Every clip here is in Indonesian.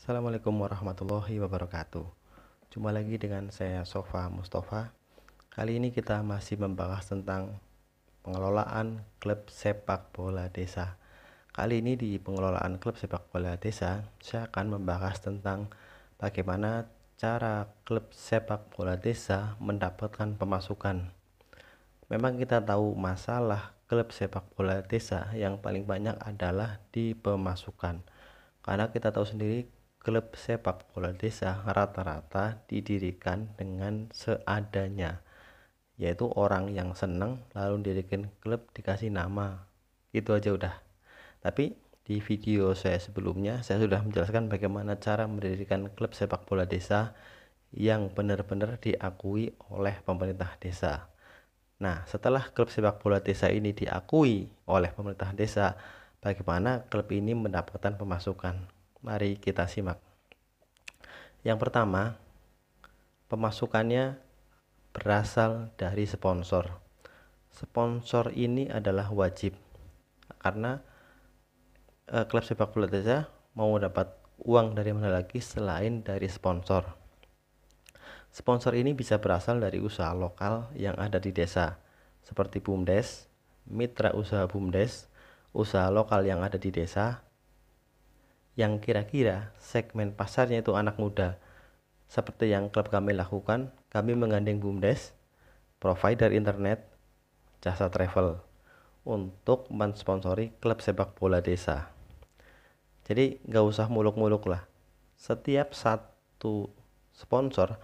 Assalamualaikum warahmatullahi wabarakatuh. Jumpa lagi dengan saya Sofa Mustafa. Kali ini kita masih membahas tentang pengelolaan klub sepak bola desa. Kali ini di pengelolaan klub sepak bola desa, saya akan membahas tentang bagaimana cara klub sepak bola desa mendapatkan pemasukan. Memang kita tahu masalah klub sepak bola desa yang paling banyak adalah di pemasukan. Karena kita tahu sendiri klub sepak bola desa rata-rata didirikan dengan seadanya, yaitu orang yang seneng lalu dirikan klub dikasih nama, itu aja udah. Tapi di video saya sebelumnya saya sudah menjelaskan bagaimana cara mendirikan klub sepak bola desa yang benar-benar diakui oleh pemerintah desa. Nah, setelah klub sepak bola desa ini diakui oleh pemerintah desa, bagaimana klub ini mendapatkan pemasukan? Mari kita simak. Yang pertama, pemasukannya berasal dari sponsor. Sponsor ini adalah wajib karena klub sepak bola desa mau dapat uang dari mana lagi selain dari sponsor. Sponsor ini bisa berasal dari usaha lokal yang ada di desa, seperti BUMDes, mitra usaha BUMDes, usaha lokal yang ada di desa, yang kira-kira segmen pasarnya itu anak muda. Seperti yang klub kami lakukan, kami menggandeng BUMDes, provider internet, jasa travel, untuk mensponsori klub sepak bola desa. Jadi gak usah muluk-muluk lah. Setiap satu sponsor,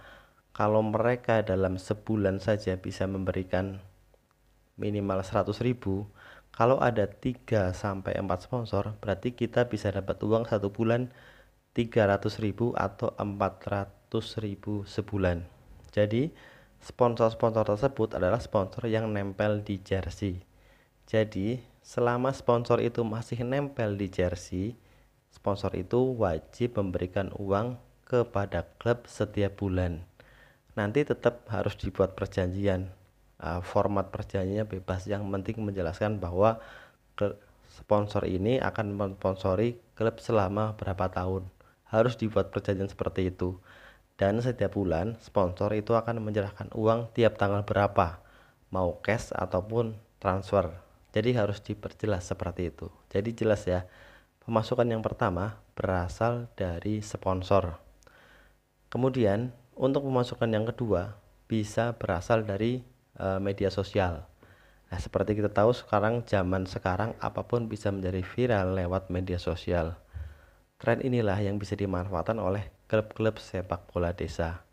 kalau mereka dalam sebulan saja bisa memberikan minimal 100.000, kalau ada 3-4 sponsor, berarti kita bisa dapat uang satu bulan 300.000 atau 400.000 sebulan. Jadi sponsor-sponsor tersebut adalah sponsor yang nempel di jersey. Jadi selama sponsor itu masih nempel di jersey, sponsor itu wajib memberikan uang kepada klub setiap bulan. Nanti tetap harus dibuat perjanjian. Format perjanjiannya bebas, yang penting menjelaskan bahwa sponsor ini akan mensponsori klub selama berapa tahun. Harus dibuat perjanjian seperti itu. Dan setiap bulan sponsor itu akan menyerahkan uang tiap tanggal berapa, mau cash ataupun transfer. Jadi harus diperjelas seperti itu. Jadi jelas ya, pemasukan yang pertama berasal dari sponsor. Kemudian untuk pemasukan yang kedua bisa berasal dari media sosial. Nah, seperti kita tahu zaman sekarang apapun bisa menjadi viral lewat media sosial. Tren inilah yang bisa dimanfaatkan oleh klub-klub sepak bola desa.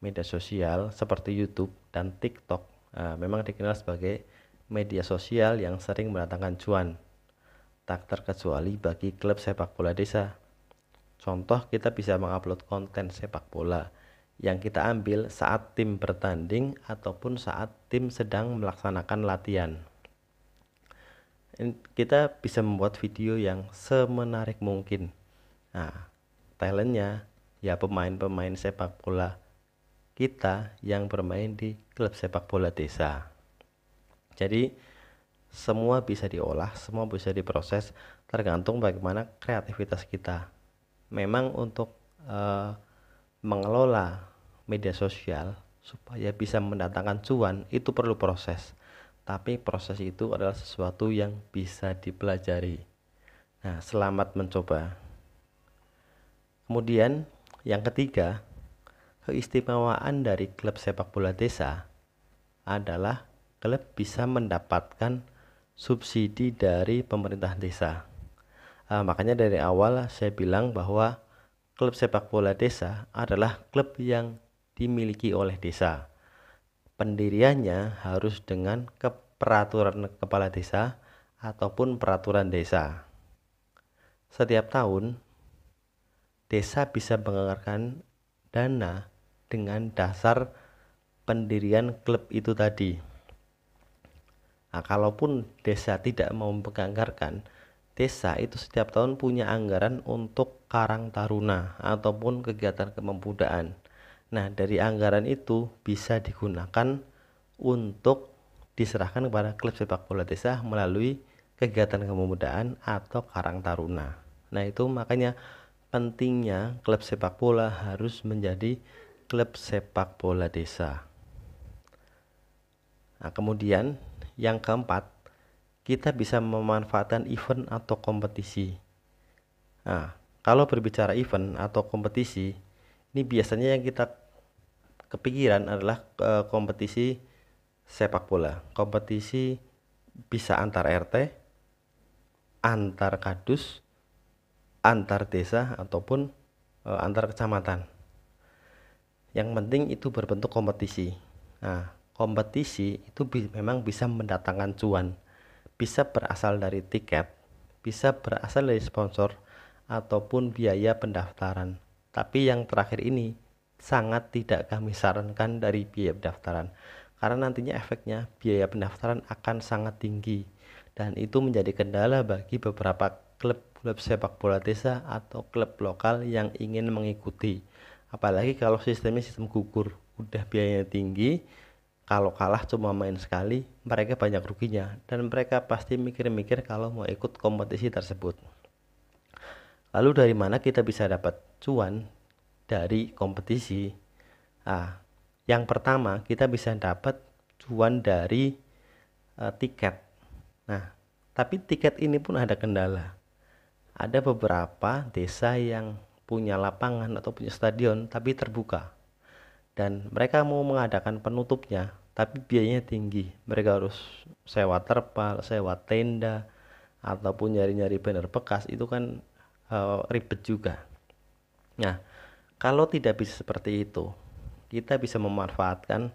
Media sosial seperti YouTube dan TikTok memang dikenal sebagai media sosial yang sering mendatangkan cuan, tak terkecuali bagi klub sepak bola desa. Contoh, kita bisa mengupload konten sepak bola yang kita ambil saat tim bertanding ataupun saat tim sedang melaksanakan latihan. Kita bisa membuat video yang semenarik mungkin. Nah, talentnya ya pemain-pemain sepak bola kita yang bermain di klub sepak bola desa. Jadi semua bisa diolah, semua bisa diproses, tergantung bagaimana kreativitas kita. Memang untuk mengelola media sosial supaya bisa mendatangkan cuan itu perlu proses, tapi proses itu adalah sesuatu yang bisa dipelajari. Nah, selamat mencoba. Kemudian yang ketiga, keistimewaan dari klub sepak bola desa adalah klub bisa mendapatkan subsidi dari pemerintah desa. Makanya dari awal saya bilang bahwa klub sepak bola desa adalah klub yang dimiliki oleh desa. Pendiriannya harus dengan peraturan kepala desa ataupun peraturan desa. Setiap tahun desa bisa menganggarkan dana dengan dasar pendirian klub itu tadi. Nah, kalaupun desa tidak mau menganggarkan, desa itu setiap tahun punya anggaran untuk Karang Taruna ataupun kegiatan kepemudaan. Nah, dari anggaran itu bisa digunakan untuk diserahkan kepada klub sepak bola desa melalui kegiatan kepemudaan atau Karang Taruna. Nah, itu makanya pentingnya klub sepak bola harus menjadi klub sepak bola desa. Nah, kemudian yang keempat, kita bisa memanfaatkan event atau kompetisi. Nah, kalau berbicara event atau kompetisi, ini biasanya yang kita kepikiran adalah kompetisi sepak bola. Kompetisi bisa antar RT, antar kadus, antar desa, ataupun antar kecamatan. Yang penting itu berbentuk kompetisi. Nah, kompetisi itu memang bisa mendatangkan cuan. Bisa berasal dari tiket, bisa berasal dari sponsor, ataupun biaya pendaftaran. Tapi yang terakhir ini sangat tidak kami sarankan dari biaya pendaftaran, karena nantinya efeknya biaya pendaftaran akan sangat tinggi, dan itu menjadi kendala bagi beberapa klub-klub sepak bola desa atau klub lokal yang ingin mengikuti. Apalagi kalau sistemnya sistem gugur, udah biayanya tinggi, kalau kalah cuma main sekali, mereka banyak ruginya, dan mereka pasti mikir-mikir kalau mau ikut kompetisi tersebut. Lalu dari mana kita bisa dapat cuan dari kompetisi? Yang pertama, kita bisa dapat cuan dari tiket. Nah, tapi tiket ini pun ada kendala. Ada beberapa desa yang punya lapangan atau punya stadion tapi terbuka, dan mereka mau mengadakan penutupnya tapi biayanya tinggi. Mereka harus sewa terpal, sewa tenda, ataupun nyari-nyari banner bekas. Itu kan ribet juga. Nah, kalau tidak bisa seperti itu, kita bisa memanfaatkan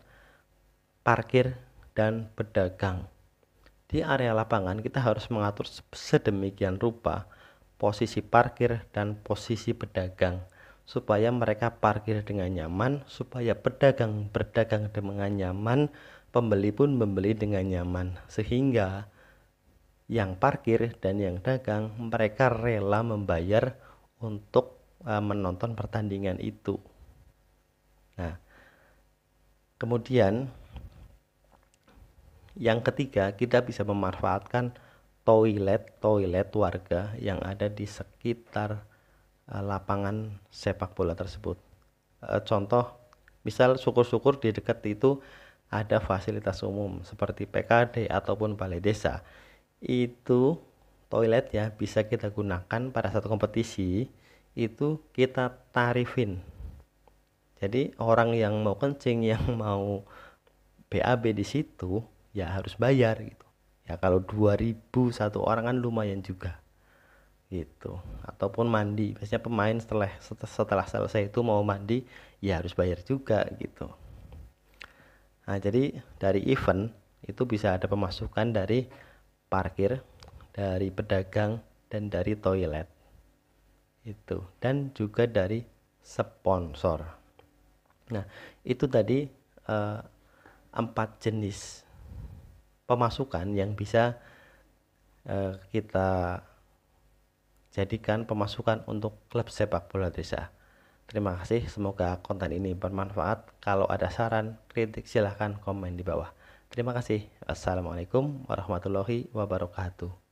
parkir dan pedagang. Di area lapangan kita harus mengatur sedemikian rupa posisi parkir dan posisi pedagang, supaya mereka parkir dengan nyaman, supaya pedagang berdagang dengan nyaman, pembeli pun membeli dengan nyaman, sehingga yang parkir dan yang dagang mereka rela membayar untuk menonton pertandingan itu. Nah, kemudian yang ketiga, kita bisa memanfaatkan toilet warga yang ada di sekitar lapangan sepak bola tersebut. Contoh, misal syukur-syukur di dekat itu ada fasilitas umum seperti PKD ataupun balai desa. Itu toilet ya bisa kita gunakan pada saat kompetisi, itu kita tarifin. Jadi orang yang mau kencing, yang mau BAB di situ ya harus bayar gitu. Ya kalau 2000 satu orang kan lumayan juga gitu. Ataupun mandi, biasanya pemain setelah selesai itu mau mandi ya harus bayar juga gitu. Nah, jadi dari event itu bisa ada pemasukan dari parkir, dari pedagang, dan dari toilet itu, dan juga dari sponsor. Nah, itu tadi 4 jenis pemasukan yang bisa kita jadikan pemasukan untuk klub sepak bola desa. Terima kasih, semoga konten ini bermanfaat. Kalau ada saran, kritik, silahkan komen di bawah. Terima kasih. Assalamualaikum warahmatullahi wabarakatuh.